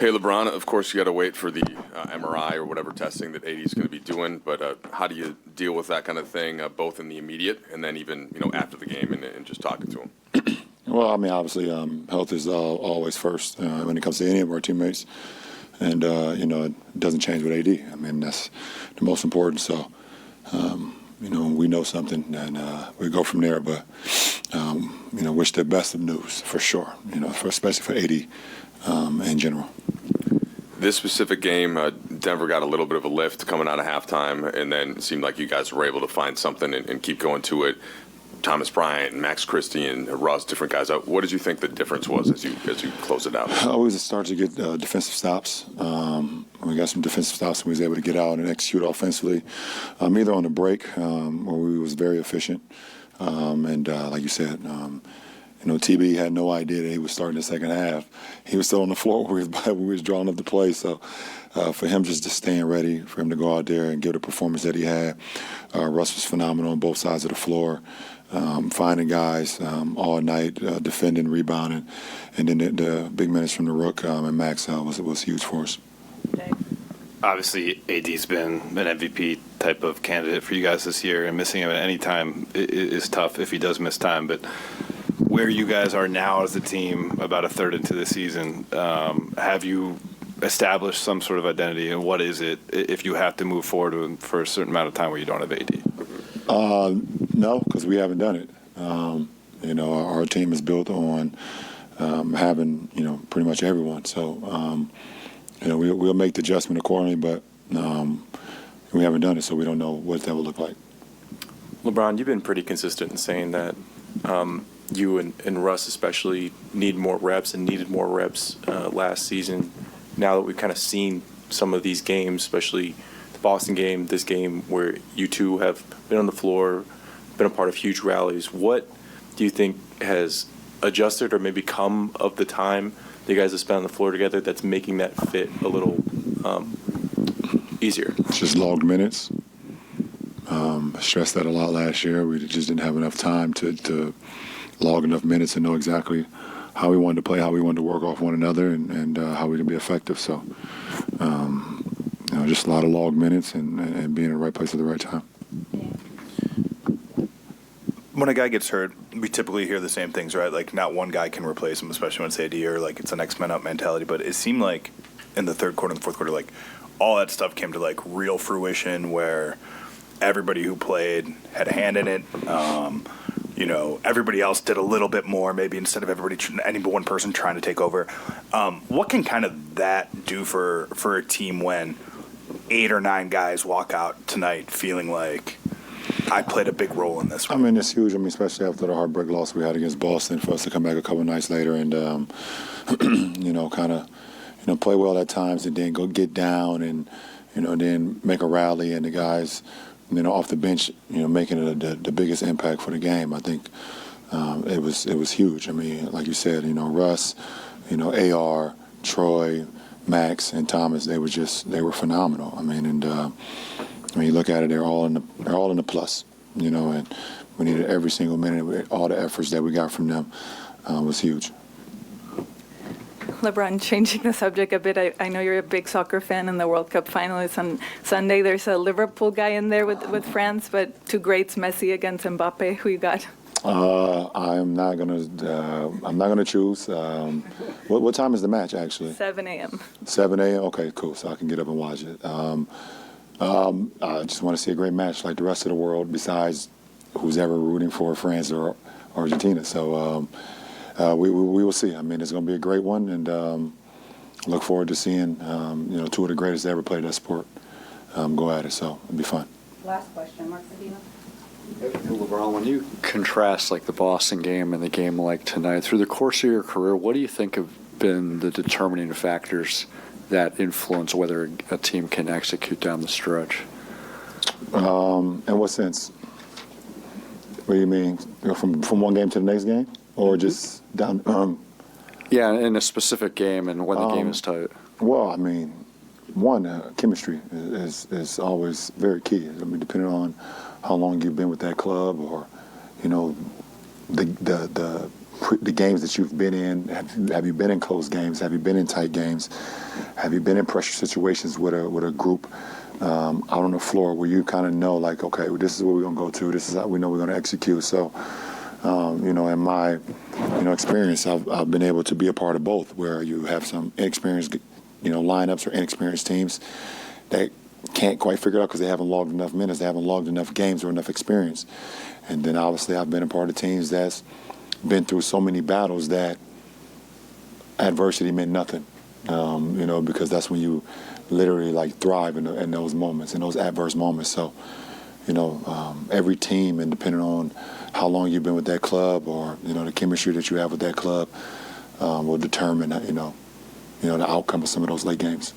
Hey, LeBron, of course, you got to wait for the MRI or whatever testing that AD is going to be doing, but how do you deal with that kind of thing, both in the immediate and then even, after the game and just talking to him? Well, I mean, obviously, health is always first when it comes to any of our teammates. And, it doesn't change with AD. I mean, that's the most important. So, we know something, and we go from there. But, wish the best of news for sure, especially for AD in general. This specific game, Denver got a little bit of a lift coming out of halftime, and then it seemed like you guys were able to find something and keep going to it. Thomas Bryant and Max Christie and Russ, different guys. What did you think the difference was as you closed it out? We started to get defensive stops. We got some defensive stops and we was able to get out and execute offensively, either on the break where we was very efficient, and like you said, TB had no idea that he was starting the second half. He was still on the floor where we was drawing up the play. So for him just staying ready, for him to go out there and give the performance that he had, Russ was phenomenal on both sides of the floor. Finding guys all night, defending, rebounding, and then the big minutes from the Rook and Max was huge for us. Obviously, AD's been an MVP type of candidate for you guys this year, and missing him at any time is tough if he does miss time. But where you guys are now as a team, about a third into the season, have you established some sort of identity, and what is it if you have to move forward for a certain amount of time where you don't have AD? No, because we haven't done it. Our team is built on having, pretty much everyone. So, we'll make the adjustment accordingly, but we haven't done it, so we don't know what that will look like. LeBron, you've been pretty consistent in saying that you and Russ especially need more reps and needed more reps last season. Now that we've kind of seen some of these games, especially the Boston game, this game, where you two have been on the floor, been a part of huge rallies, what do you think has adjusted or maybe come of the time that you guys have spent on the floor together that's making that fit a little easier? It's just logged minutes. I stressed that a lot last year. We just didn't have enough time to log enough minutes and know exactly how we wanted to play, how we wanted to work off one another, and how we can be effective. So, just a lot of log minutes and being in the right place at the right time. When a guy gets hurt, we typically hear the same things, right? Like, not one guy can replace him, especially when it's AD, or like it's a next man up mentality. But it seemed like in the third quarter and the fourth quarter, like all that stuff came to like real fruition, where everybody who played had a hand in it. Everybody else did a little bit more, maybe instead of any one person trying to take over. What can kind of that do for a team when 8 or 9 guys walk out tonight feeling like I played a big role in this one? I mean, it's huge. I mean, especially after the heartbreak loss we had against Boston, for us to come back a couple of nights later and, play well at times and then go get down and, then make a rally, and the guys, off the bench, making it the biggest impact for the game. I think it was huge. I mean, like you said, Russ, AR, Troy, Max, and Thomas, they were phenomenal. I mean, and when you look at it, they're all in the plus, and we needed every single minute. All the efforts that we got from them was huge. LeBron, changing the subject a bit, I know you're a big soccer fan, and the World Cup final is on Sunday. There's a Liverpool guy in there with France, but two greats, Messi against Mbappe. Who you got? I'm not gonna choose. What time is the match actually? 7 a.m. 7 a.m. Okay, cool. So I can get up and watch it. I just want to see a great match like the rest of the world, besides who's ever rooting for France or Argentina. So we will see. I mean, it's going to be a great one, and look forward to seeing two of the greatest that ever played that sport go at it. So it'll be fun. Last question, Mark Sedino. LeBron, when you contrast like the Boston game and the game like tonight, through the course of your career, what do you think have been the determining factors that influence whether a team can execute down the stretch? In what sense? What do you mean? From one game to the next game, or just down? Yeah, in a specific game and when the game is tight. Well, I mean, chemistry is always very key. I mean, depending on how long you've been with that club, or the games that you've been in. Have you been in close games? Have you been in tight games? Have you been in pressure situations with a group out on the floor where you kind of know, like, okay, well, this is what we're gonna go to. This is how we know we're gonna execute. So, in my experience, I've been able to be a part of both, where you have some inexperienced lineups or inexperienced teams that can't quite figure it out because they haven't logged enough minutes, they haven't logged enough games or enough experience. And then obviously I've been a part of teams that's been through so many battles that adversity meant nothing, because that's when you literally like thrive in those moments, in those adverse moments. So, every team, and depending on how long you've been with that club or, the chemistry that you have with that club will determine, the outcome of some of those late games.